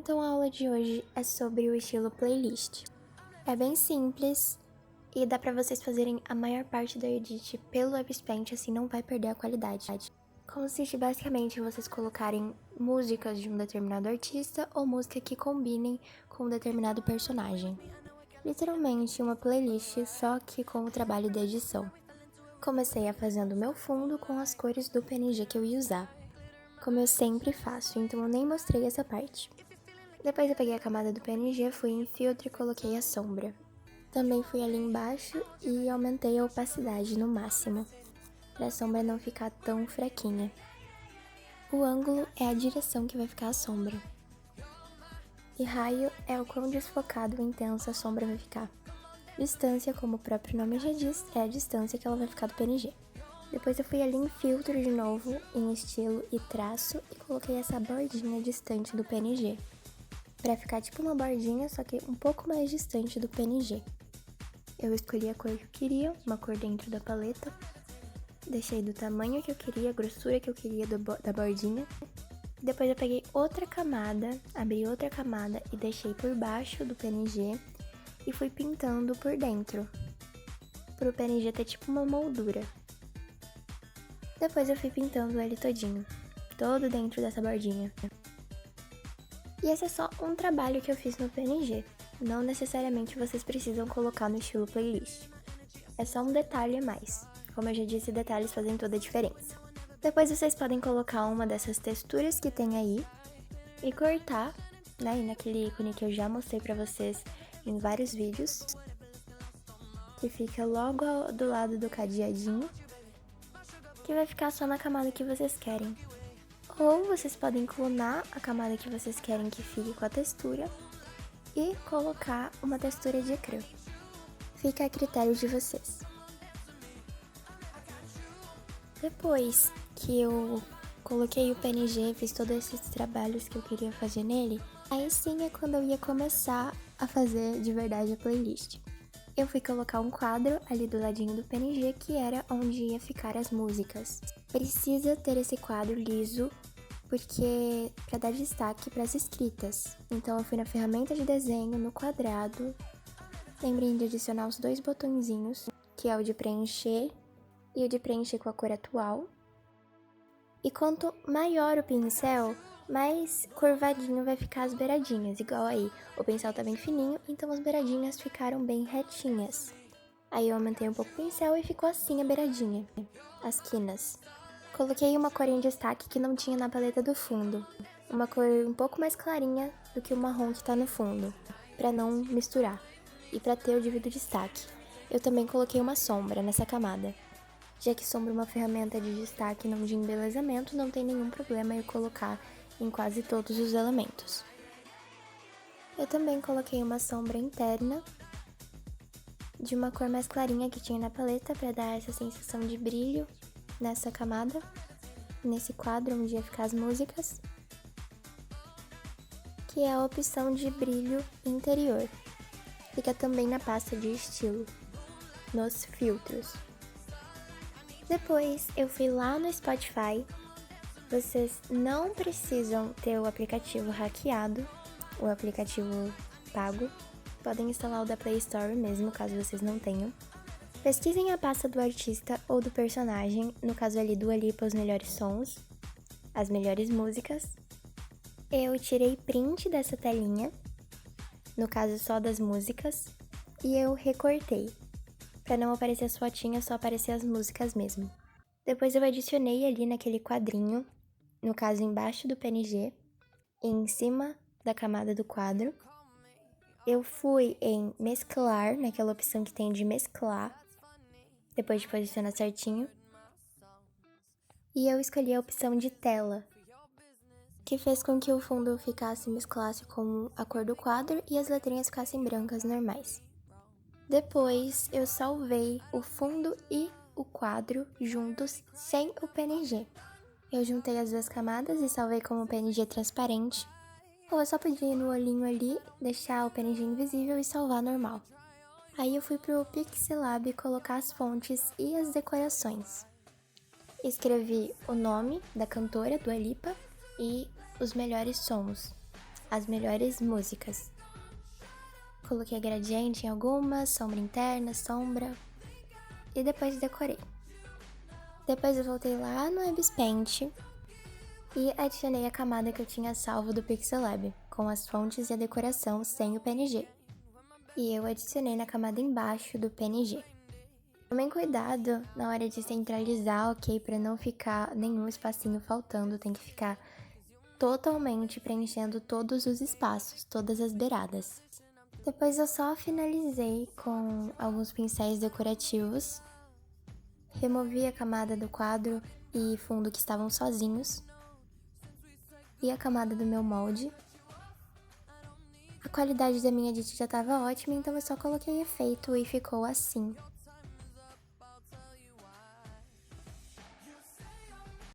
Então a aula de hoje é sobre o estilo playlist. É bem simples e dá pra vocês fazerem a maior parte da edit pelo WebSpaint, assim não vai perder a qualidade. Consiste basicamente em vocês colocarem músicas de um determinado artista ou música que combinem com um determinado personagem. Literalmente uma playlist, só que com o trabalho de edição. Comecei a fazendo o meu fundo com as cores do PNG que eu ia usar, como eu sempre faço, então eu nem mostrei essa parte. Depois eu peguei a camada do PNG, fui em filtro e coloquei a sombra. Também fui ali embaixo e aumentei a opacidade no máximo, para a sombra não ficar tão fraquinha. O ângulo é a direção que vai ficar a sombra. E raio é o quão desfocado ou intensa a sombra vai ficar. Distância, como o próprio nome já diz, é a distância que ela vai ficar do PNG. Depois eu fui ali em filtro de novo, em estilo e traço, e coloquei essa bordinha distante do PNG. Pra ficar tipo uma bordinha, só que um pouco mais distante do PNG. Eu escolhi a cor que eu queria, uma cor dentro da paleta. Deixei do tamanho que eu queria, a grossura que eu queria da bordinha. Depois eu peguei outra camada, abri outra camada e deixei por baixo do PNG e fui pintando por dentro, pro PNG ter tipo uma moldura. Depois eu fui pintando ele todinho, todo dentro dessa bordinha. E esse é só um trabalho que eu fiz no PNG, não necessariamente vocês precisam colocar no estilo playlist. É só um detalhe a mais, como eu já disse, detalhes fazem toda a diferença. Depois vocês podem colocar uma dessas texturas que tem aí e cortar, né, naquele ícone que eu já mostrei pra vocês em vários vídeos, que fica logo do lado do cadeadinho, que vai ficar só na camada que vocês querem. Ou vocês podem clonar a camada que vocês querem que fique com a textura e colocar uma textura de ecrã. Fica a critério de vocês. Depois que eu coloquei o PNG, fiz todos esses trabalhos que eu queria fazer nele, aí sim é quando eu ia começar a fazer de verdade a playlist. Eu fui colocar um quadro ali do ladinho do PNG, que era onde ia ficar as músicas. Precisa ter esse quadro liso, porque para dar destaque para as escritas. Então eu fui na ferramenta de desenho, no quadrado. Lembrem de adicionar os dois botõezinhos, que é o de preencher e o de preencher com a cor atual. E quanto maior o pincel, mais curvadinho vai ficar as beiradinhas, igual aí. O pincel tá bem fininho, então as beiradinhas ficaram bem retinhas. Aí eu aumentei um pouco o pincel e ficou assim a beiradinha, as quinas. Coloquei uma cor em destaque que não tinha na paleta do fundo. Uma cor um pouco mais clarinha do que o marrom que tá no fundo, pra não misturar. E pra ter o devido destaque. Eu também coloquei uma sombra nessa camada. Já que sombra é uma ferramenta de destaque e não de embelezamento, não tem nenhum problema eu colocar em quase todos os elementos. Eu também coloquei uma sombra interna de uma cor mais clarinha que tinha na paleta para dar essa sensação de brilho nessa camada, nesse quadro onde ia ficar as músicas, que é a opção de brilho interior. Fica também na pasta de estilo, nos filtros. Depois eu fui lá no Spotify. Vocês não precisam ter o aplicativo hackeado, o aplicativo pago. Podem instalar o da Play Store mesmo, caso vocês não tenham. Pesquisem a pasta do artista ou do personagem, no caso ali do Dua Lipa, os melhores sons, as melhores músicas. Eu tirei print dessa telinha, no caso só das músicas, e eu recortei. Pra não aparecer as fotinhas, só aparecer as músicas mesmo. Depois eu adicionei ali naquele quadrinho, no caso embaixo do PNG, em cima da camada do quadro. Eu fui em mesclar, naquela opção que tem de mesclar, depois de posicionar certinho. E eu escolhi a opção de tela, que fez com que o fundo mesclasse com a cor do quadro e as letrinhas ficassem brancas normais. Depois eu salvei o fundo e o quadro juntos sem o PNG. Eu juntei as duas camadas e salvei como PNG transparente. Ou eu só podia ir no olhinho ali, deixar o PNG invisível e salvar normal. Aí eu fui pro Pixelab colocar as fontes e as decorações. Escrevi o nome da cantora, Dua Lipa, e os melhores sons. as melhores músicas. Coloquei gradiente em algumas, sombra interna, sombra, e depois decorei. Depois eu voltei lá no Abyss Paint e adicionei a camada que eu tinha salvo do Pixelab, com as fontes e a decoração sem o PNG. E eu adicionei na camada embaixo do PNG. Tomem cuidado na hora de centralizar, ok? Para não ficar nenhum espacinho faltando, tem que ficar totalmente preenchendo todos os espaços, todas as beiradas. Depois eu só finalizei com alguns pincéis decorativos, removi a camada do quadro e fundo que estavam sozinhos, e a camada do meu molde. A qualidade da minha edit já estava ótima, então eu só coloquei efeito e ficou assim.